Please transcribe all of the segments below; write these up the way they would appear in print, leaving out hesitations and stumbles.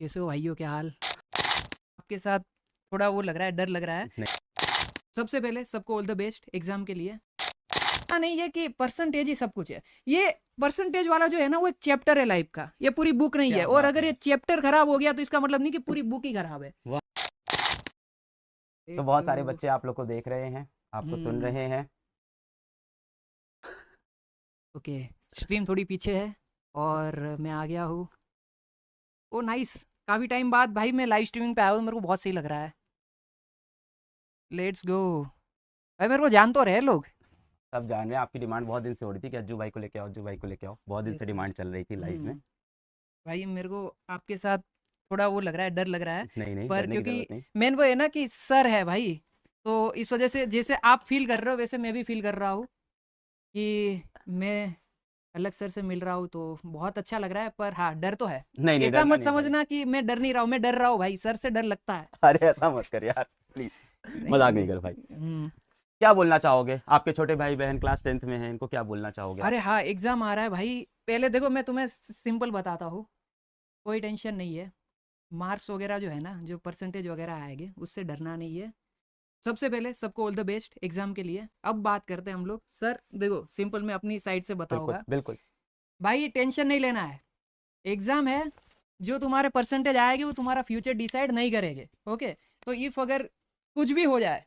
कैसे हो भाइयों, क्या हाल? आपके साथ थोड़ा वो लग रहा है, डर लग रहा है। सबसे पहले सबको ऑल द बेस्ट एग्जाम के लिए। नहीं है कि परसेंटेज ही सब कुछ है। ये परसेंटेज वाला जो है ना, वो एक चैप्टर है लाइफ का, ये पूरी बुक नहीं है। क्या और बात अगर है। ये चैप्टर खराब हो गया तो इसका मतलब नहीं कि पूरी बुक ही खराब है। वाह। तो Let's बहुत सारे go। बच्चे आप लोग को देख रहे हैं, आपको सुन हम्म रहे हैं। ओके, स्ट्रीम थोड़ी पीछे है और मैं आ गया हूँ। ओ नाइस, काफी टाइम बाद भाई मैं लाइव स्ट्रीमिंग पे आया हूँ, मेरे को बहुत सही लग रहा है। Let's go. भाई मेरे को जान तो रहे लोग। सब जान रहे हैं, आपकी डिमांड बहुत दिन से हो रही थी कि अज्जू भाई को लेके आओ, अज्जू भाई को लेके आओ, बहुत दिन से यस डिमांड चल रही थी लाइव में। भाई मेरे को आपके साथ थोड़ा वो लग रहा है, डर लग रहा है। नहीं नहीं, पर डरने की क्योंकि जरूरत नहीं। मेन वो है ना कि सर है भाई, तो इस वजह से जैसे आप फील कर रहे हो वैसे मैं भी फील कर रहा हूँ कि मैं अलग सर से मिल रहा हूँ, तो बहुत अच्छा लग रहा है। पर हाँ, डर तो है। नहीं नहीं, ऐसा डरना मत नहीं है भाई। समझना कि मैं डर नहीं रहा हूँ, मैं डर रहा हूँ भाई, सर से डर लगता है। अरे ऐसा मत कर यार, प्लीज। नहीं मजाक नहीं नहीं। कर भाई। हम्म, क्या बोलना चाहोगे, आपके छोटे भाई बहन क्लास 10th में हैं, इनको क्या बोलना चाहोगे आप? अरे हाँ, एग्जाम आ रहा है भाई। पहले देखो मैं तुम्हें सिंपल बताता हूँ, कोई टेंशन नहीं है। मार्क्स वगैरह जो है ना, जो परसेंटेज वगैरह आएंगे उससे डरना नहीं है। सबसे पहले सबको ऑल द बेस्ट एग्जाम के लिए। अब बात करते हैं हम लोग। सर देखो, सिंपल मैं अपनी साइड से बिल्कुल बताऊंगा बिल्कुल। भाई, टेंशन नहीं लेना है। एग्जाम है, जो तुम्हारे परसेंटेज आएगी वो तुम्हारा फ्यूचर डिसाइड नहीं करेंगे। ओके, तो इफ अगर कुछ भी हो जाए,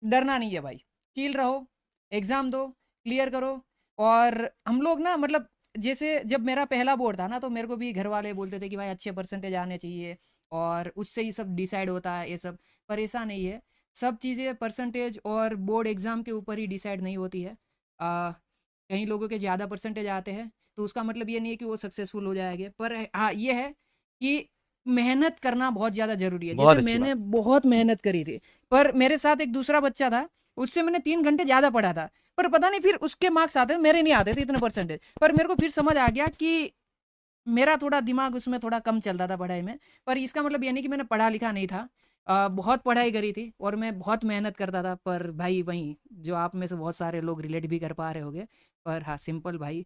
डरना नहीं है भाई। चिल रहो, एग्जाम दो, क्लियर करो। और हम लोग ना, मतलब जैसे जब मेरा पहला बोर्ड था ना, तो मेरे को भी घर वाले बोलते थे कि भाई अच्छे परसेंटेज आने चाहिए और उससे ही सब डिसाइड होता है ये सब। पर ऐसा नहीं है, सब चीज़ें परसेंटेज और बोर्ड एग्ज़ाम के ऊपर ही डिसाइड नहीं होती है। कई लोगों के ज़्यादा परसेंटेज आते हैं तो उसका मतलब ये नहीं है कि वो सक्सेसफुल हो जाएंगे। पर हाँ, ये है कि मेहनत करना बहुत ज़्यादा ज़रूरी है। बहुत जैसे अच्छी बात। मैंने बहुत मेहनत करी थी, पर मेरे साथ एक दूसरा बच्चा था, उससे मैंने 3 घंटे ज़्यादा पढ़ा था, पर पता नहीं फिर उसके मार्क्स आते थे, मेरे नहीं आते थे इतने परसेंटेज। पर मेरे को फिर समझ आ गया कि मेरा थोड़ा दिमाग उसमें थोड़ा कम चलता था पढ़ाई में। पर इसका मतलब ये नहीं कि मैंने पढ़ा लिखा नहीं था। बहुत पढ़ाई करी थी और मैं बहुत मेहनत करता था। पर भाई वहीं, जो आप में से बहुत सारे लोग रिलेट भी कर पा रहे होंगे। पर हाँ, सिंपल भाई,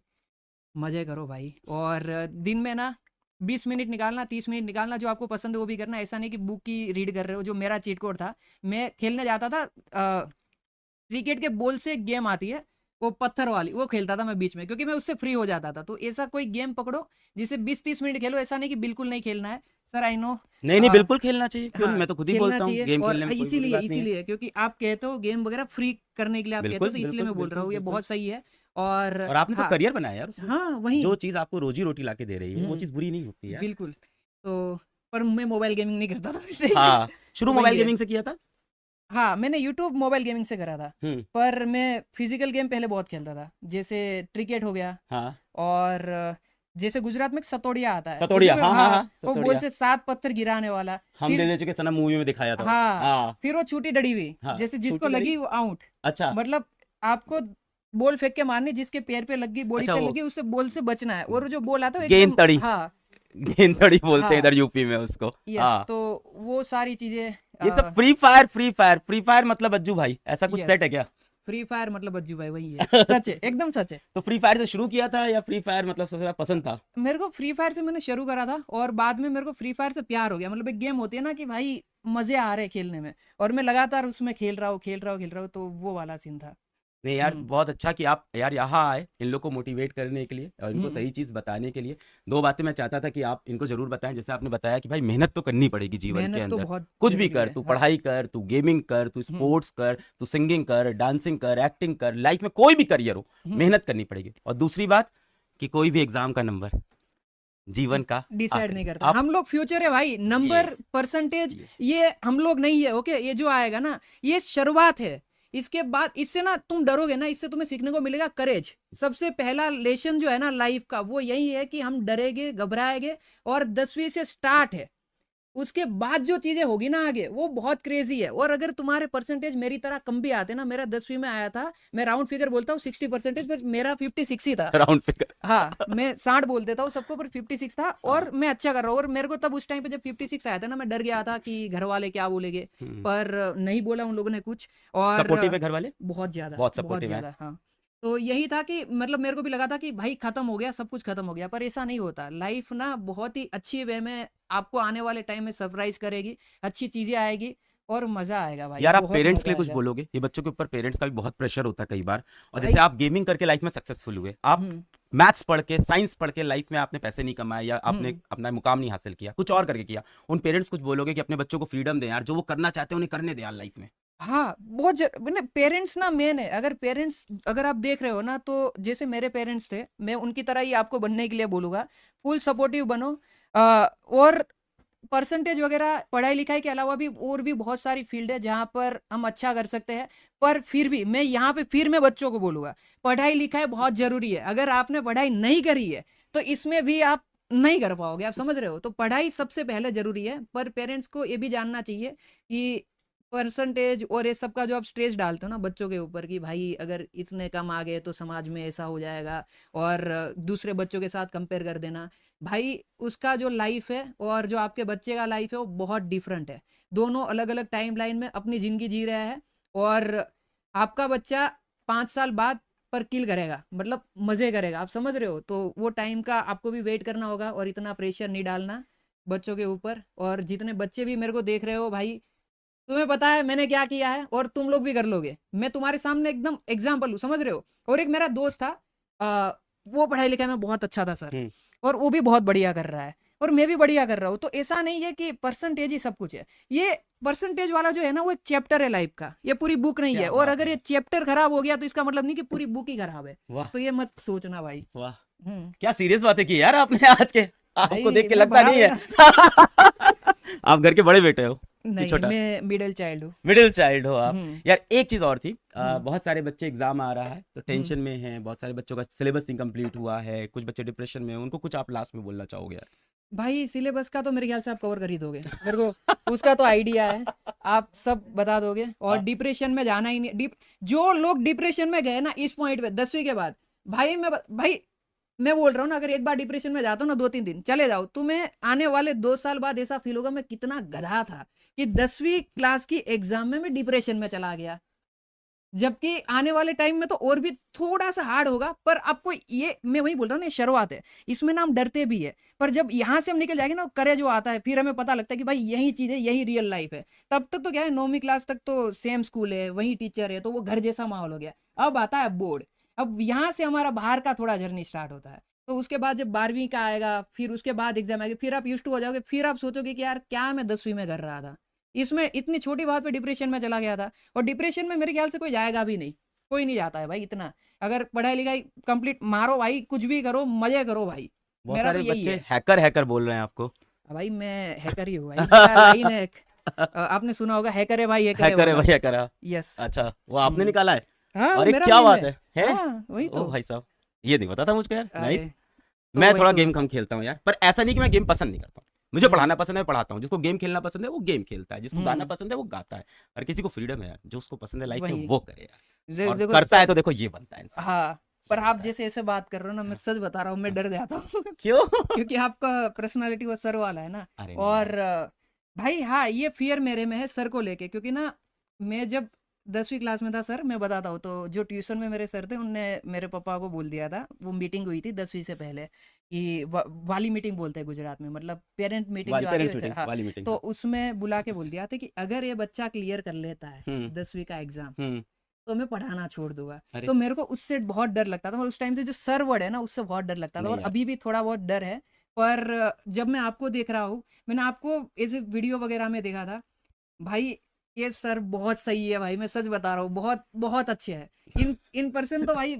मज़े करो भाई। और दिन में ना 20 मिनट निकालना, 30 मिनट निकालना, जो आपको पसंद है वो भी करना। ऐसा नहीं कि बुक की रीड कर रहे हो। जो मेरा चीट कोड था, मैं खेलने जाता था, क्रिकेट के बॉल से एक गेम आती है, वो पत्थर वाली, वो खेलता था मैं बीच में, क्योंकि मैं उससे फ्री हो जाता था। तो ऐसा कोई गेम पकड़ो जिसे 20-30 मिनट खेलो, ऐसा नहीं कि बिल्कुल नहीं खेलना है। Sir I know. नहीं नहीं, बिल्कुल खेलना चाहिए, क्यों नहीं, हाँ, मैं तो खुद ही खेलना बोलता हूँ चाहिए। गेम और खेलने में कोई बुरी इसीलिए बात नहीं है। इसीलिए क्योंकि आप कहते हो गेम वगैरह फ्री करने के लिए आप कहते हो, बिल्कुल तो इसलिए बिल्कुल मैं बोल रहा बिल्कुल हूँ, ये बिल्कुल। बहुत सही है। और और आपने तो हाँ, करियर बनाया यार उसमें। हाँ वही। जो चीज़ आपको रोजी रोटी ला के दे रही है वो चीज़ बुरी नहीं होती यार। बिल्कुल। तो पर मैं मोबाइल गेमिंग नहीं करता था इसलिए हाँ, शुरू वही मोबाइल है। गेमिंग से किया था। हाँ, मैंने यूट्यूब मोबाइल गेमिंग से करा था। हम्म। पर मैं फिजिकल गेम पहले बहुत खेलता था, जैसे क्रिकेट हो गया। हाँ, और जैसे गुजरात में एक सतोड़िया आता है, सतोड़िया, उसमें हाँ हाँ हाँ, हाँ, वो बॉल सतोड़िया। से 7 पत्थर गिराने वाला। हम दे फिर दे चुके सनम मूवी में दिखाया था वो। हाँ, हाँ फिर वो छूटी डड़ी हुई, हाँ, जैसे जिसको छूटी करी। लगी वो आउट। अच्छा मतलब आपको बॉल फेंक के मारनी, जिसके पैर पे लगी, बॉडी अच्छा, पे वो लगी, उससे बॉल से बचना है। और जो बॉल आता है वो गेंद एकदम तड़ी, हाँ। गेंद तड़ी बोलते हैं हाँ इधर यूपी में उसको। यस, हाँ, तो वो सारी चीजें। ये सब free fire, free fire, free fire मतलब अज्जू भाई, ऐसा कुछ यस, सेट है क्या? फ्री फायर मतलब अज्जू भाई वही है। सच है, एकदम सच है। तो फ्री फायर से शुरू किया था या फ्री फायर मतलब सबसे ज्यादा पसंद था? मेरे को फ्री फायर से मैंने शुरू करा था और बाद में मेरे को फ्री फायर से प्यार हो गया। मतलब एक गेम होती है ना कि भाई मजे आ रहे हैं खेलने में, और मैं लगातार उसमें खेल रहा हूँ, खेल रहा हूँ, खेल रहा हूँ, तो वो वाला सीन था। नहीं यार, हम्म बहुत अच्छा कि आप यार यहाँ आए इन लोग को मोटिवेट करने के लिए और इनको हम्म सही चीज़ बताने के लिए। दो बातें मैं चाहता था कि आप इनको जरूर बताएं, जैसे आपने बताया कि भाई मेहनत तो करनी पड़ेगी जीवन के मेहनत तो अंदर। बहुत कुछ भी जरूरी कर, है, तू हाँ। पढ़ाई कर, तू गेमिंग कर, तू हम्म स्पोर्ट्स कर, तू सिंगिंग कर, डांसिंग कर, एक्टिंग कर, लाइफ में कोई भी करियर हो, हम्म मेहनत करनी पड़ेगी। और दूसरी बात कि कोई भी एग्जाम का नंबर जीवन का डिसाइड नहीं आखिरी करता। आप हम लोग फ्यूचर है भाई, ये नंबर परसेंटेज ये ये हम लोग नहीं है। ओके, ये जो आएगा ना, ये शुरुआत है। इसके बाद इससे ना तुम डरोगे ना, इससे तुम्हें सीखने को मिलेगा करेज। सबसे पहला लेसन जो है ना लाइफ का, वो यही है कि हम डरेंगे, घबराएंगे। और 10वीं से स्टार्ट है। उसके बाद जो चीजें होगी ना आगे, वो बहुत क्रेजी है। और अगर तुम्हारे परसेंटेज मेरी तरह कम भी आते ना, मेरा 10वीं में आया था, मैं राउंड फिगर बोलता हूँ 60%, पर मेरा 56 ही था। Round figure. हाँ, मैं 60 बोल देता हूँ सबको, पर 56 था। हाँ। और मैं अच्छा कर रहा हूँ। और मेरे को तब उस टाइम पे जब 56 आया था ना, मैं डर गया था कि घर वाले क्या बोलेंगे। पर नहीं बोला उन लोगों ने कुछ। और सपोर्टिव है घर वाले, बहुत ज्यादा, बहुत बहुत सपोर्टिव है। ज्यादा, हाँ। तो यही था कि मतलब मेरे को भी लगा था कि भाई खत्म हो गया, सब कुछ खत्म हो गया। पर ऐसा नहीं होता। लाइफ ना बहुत ही अच्छी वे में आपको आने वाले टाइम में सरप्राइज करेगी, अच्छी चीजें आएगी और मजा आएगा भाई, यार आप बहुत पेरेंट्स के मजा लिए कुछ आएगा बोलोगे? ये बच्चों के ऊपर पेरेंट्स का भी बहुत प्रेशर होता है कई बार, और भाई। जैसे आप गेमिंग करके लाइफ में सक्सेसफुल हुए, आप हम्म मैथ्स पढ़ के, साइंस पढ़ के लाइफ में आपने पैसे नहीं कमाए या आपने हम्म अपना मुकाम नहीं हासिल किया, कुछ और करके किया, उन पेरेंट्स कुछ बोलोगे कि अपने बच्चों को फ्रीडम दें यार, जो वो करना चाहते हैं उन्हें करने दें यार लाइफ में? हाँ, बहुत पेरेंट्स ना मेन है। अगर पेरेंट्स, अगर आप देख रहे हो ना, तो जैसे मेरे पेरेंट्स थे, मैं उनकी तरह ही आपको बनने के लिए बोलूँगा। फुल सपोर्टिव बनो। और परसेंटेज वगैरह, पढ़ाई लिखाई के अलावा भी और भी बहुत सारी फील्ड है जहाँ पर हम अच्छा कर सकते हैं। पर फिर भी मैं यहाँ पे फिर मैं बच्चों को बोलूँगा, पढ़ाई लिखाई बहुत ज़रूरी है। अगर आपने पढ़ाई नहीं करी है तो इसमें भी आप नहीं कर पाओगे, आप समझ रहे हो? तो पढ़ाई सबसे पहले ज़रूरी है। पर पेरेंट्स को ये भी जानना चाहिए कि परसेंटेज और ये सब का जो आप स्ट्रेस डालते हो ना बच्चों के ऊपर, कि भाई अगर इतने कम आ गए तो समाज में ऐसा हो जाएगा, और दूसरे बच्चों के साथ कंपेयर कर देना, भाई उसका जो लाइफ है और जो आपके बच्चे का लाइफ है वो बहुत डिफरेंट है। दोनों अलग अलग टाइम लाइन में अपनी ज़िंदगी जी रहा है। और आपका बच्चा 5 साल बाद पर किल करेगा, मतलब मज़े करेगा, आप समझ रहे हो? तो वो टाइम का आपको भी वेट करना होगा, और इतना प्रेशर नहीं डालना बच्चों के ऊपर। और जितने बच्चे भी मेरे को देख रहे हो भाई, तुम्हें पता है मैंने क्या किया है और तुम लोग भी कर लोगे। मैं तुम्हारे सामने एकदम एग्जाम्पल हूँ, समझ रहे हो? और एक मेरा दोस्त था, वो पढ़ाई लिखाई में बहुत अच्छा था सर, और वो भी बहुत बढ़िया कर रहा है, और मैं भी बढ़िया कर रहा हूँ। तो ऐसा नहीं है कि परसेंटेज ही सब कुछ है। ये परसेंटेज वाला जो है ना, वो एक चैप्टर है लाइफ का, ये पूरी बुक नहीं है। क्या और बात अगर है! ये चैप्टर खराब हो गया तो इसका मतलब नहीं कि पूरी बुक ही खराब है। वाह, तो ये मत सोचना भाई। वाह! हम्म क्या सीरियस बातें की यार आपने आज के, आपको देख भाई के मैं लगता बड़ा नहीं है। बेटा आप घर के बड़े बेटे हो कि नहीं, छोटा? मैं मिडिल चाइल्ड हूँ। मिडिल चाइल्ड हो आप। हम्म यार एक चीज और थी, हम्म बहुत सारे बच्चे एग्जाम आ रहा है तो हम्म टेंशन में हैं, बहुत सारे बच्चों का सिलेबस इनकम्प्लीट हुआ है, कुछ बच्चे डिप्रेशन में हैं, उनको कुछ आप लास्ट में बोलना चाहोगे यार? भाई सिलेबस का तो मेरे ख्याल से आप कवर कर ही दोगे, मेरे को उसका तो आइडिया है, आप सब बता दोगे। और हाँ। डिप्रेशन में जाना ही नहीं। जो लोग डिप्रेशन में गए ना इस पॉइंट पे 10वीं के बाद, भाई मैं बोल रहा हूँ ना, अगर एक बार डिप्रेशन में जाता हूँ ना 2-3 दिन चले जाओ, तुम्हें आने वाले 2 साल बाद ऐसा फील होगा मैं कितना गधा था कि 10वीं क्लास की एग्जाम में मैं डिप्रेशन में चला गया। जबकि आने वाले टाइम में तो और भी थोड़ा सा हार्ड होगा। पर आपको ये, मैं वही बोल रहा हूँ ना, ये शुरुआत है, इसमें ना हम डरते भी है। पर जब यहाँ से हम निकल जाएंगे ना, करे जो आता है, फिर हमें पता लगता है कि भाई यही चीज है, यही रियल लाइफ है। तब तक तो क्या है, 9वीं क्लास तक तो सेम स्कूल है, वही टीचर है, तो वो घर जैसा माहौल हो गया। अब आता है बोर्ड, अब यहाँ से हमारा बाहर का थोड़ा जर्नी स्टार्ट होता है। तो उसके बाद जब 12वीं का आएगा, फिर उसके बाद एग्जाम आएगा, फिर आप यूज्ड टू हो जाओगे, फिर आप सोचोगे कि यार क्या मैं 10वीं में कर रहा था, इसमें इतनी छोटी बात पे डिप्रेशन में चला गया था। और डिप्रेशन में मेरे ख्याल से कोई जाएगा भी नहीं, कोई नहीं जाता है भाई इतना। अगर पढ़ाई लिखाई कंप्लीट मारो भाई, कुछ भी करो, मजे करो भाई, बहुत मेरा तो सारे यही बच्चे है। हैकर हैकर बोल रहे हैं आपको। भाई मैं हैकर ही हूँ भाई, मेरा लाइन है एक, आपने सुना होगा, हैकर है भाई, हैकर है हैकर है वाला। भैया करा। यस। अच्छा, वो आपने निकाला है? हाँ अरे मेरा क्या लाइन बात है। है? हाँ वही ओ तो। भाई साहब, ये नहीं पता था मुझको यार। अरे नाइस। तो मैं वही थोड़ा तो। गेम कम खेलता हूँ यार, पर ऐसा नहीं कि मैं गेम पसंद नहीं करता हूँ। मुझे हम्म पढ़ाना पसंद है, मैं पढ़ाता हूँ। जिसको गेम खेलना पसंद है वो गेम खेलता है, जिसको गाना हम्म पसंद है वो गाता है। हर किसी को फ्रीडम है यार, जो उसको पसंद है लाइफ में वही। वो करे यार, और देखो करता है सर। तो देखो ये बनता है इंसान, हाँ, ये पर आप बनता है। जैसे ऐसे बात कर रहे हो ना, मैं हाँ, सच बता रहा हूँ, मैं हाँ। डर जाता हूँ क्यों? क्योंकि आपका पर्सनालिटी वो सर वाला है ना। अरे नहीं और यार। भाई हाँ, ये फियर मेरे में है सर को लेके, क्योंकि ना मैं जब 10वीं क्लास में था सर, मैं बताता हूँ, तो जो ट्यूशन में मेरे सर थे उनने मेरे पापा को बोल दिया था, वो मीटिंग हुई थी 10वीं से पहले, कि वाली मीटिंग बोलते हैं गुजरात में, मतलब पेरेंट मीटिंग वाली जो आती है पेरेंट्स वैसे। मीटिंग, हाँ, वाली मीटिंग, तो हाँ। उसमें बुला के बोल दिया था कि अगर ये बच्चा क्लियर कर लेता है हम्म 10वीं का एग्जाम, हम्म। तो मैं पढ़ाना छोड़ दूंगा। अरे तो मेरे को उससे बहुत डर लगता था, और उस टाइम से जो सर वर्ड है ना, उससे बहुत डर लगता था, नहीं और यार। अभी भी थोड़ा बहुत डर है। पर जब मैं आपको देख रहा हूँ, मैंने आपको ऐसे वीडियो वगैरह में देखा था भाई, ये सर बहुत सही है भाई, मैं सच बता रहा हूँ, बहुत बहुत अच्छे है। इन पर्सन तो भाई,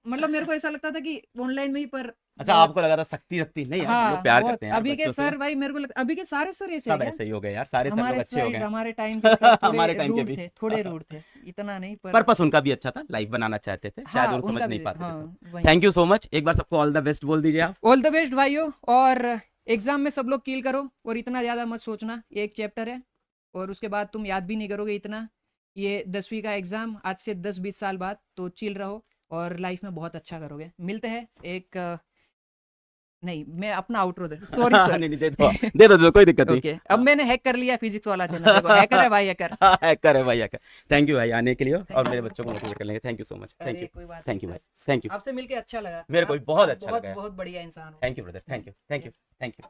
मतलब मेरे को ऐसा लगता था कि ऑनलाइन में ही, पर अच्छा, बहुत। आपको लगा था सख्ती सख्ती? नहीं यार, हम लोग हाँ प्यार बहुत। करते हैं यार अभी के बच्चों से। सर भाई, मेरे को लगता अभी के सारे सर ऐसे है सब क्या? ऐसे ही हो गए यार, सारे सर लोग अच्छे हो गए हैं। हमारे टाइम के सर थोड़े हमारे टाइम के रूड भी। थे, थोड़े रूड थे, इतना नहीं पर। पर्पस उनका भी अच्छा था, लाइफ बनाना चाहते थे, शायद हाँ वो समझ उनका नहीं भी, पाते थे हाँ तब। वही। थैंक यू सो मच, एक बार सबको ऑल द बेस्ट बोल दीजिए आप। ऑल द बेस्ट भाइयों, और एग्जाम में सब लोग किल करो, और इतना ज़्यादा मत सोचना, ये एक चैप्टर है, और उसके बाद तुम याद भी नहीं करोगे इतना। ये 10वीं का एग्ज़ाम आज से 10-20 साल बाद, तो चिल रहो और लाइफ में बहुत अच्छा करोगे। मिलते हैं एक नहीं, मैं अपना आउटरो दे, सॉरी सर। नहीं नहीं, दे दो, कोई दिक्कत नहीं। ओके, अब मैंने हैक कर लिया फिजिक्स वाला चैनल, देखो हैकर है भाई, हैकर। हैकर है भाई, हैकर। थैंक यू भाई आने के लिए, और थैंक मेरे यू। बच्चों को मोटिवेट करने के लिए। Thank you so much, thank अरे यू, कोई बात थैंक नहीं यू भाई, सर, थैंक यू। आपसे मिलके अच्छा लगा। मेरे को भी आप बहुत आप अच्छा बहुत लगा। बहुत बढ़िया इंसान हो। Thank you brother, thank you, thank you, thank you.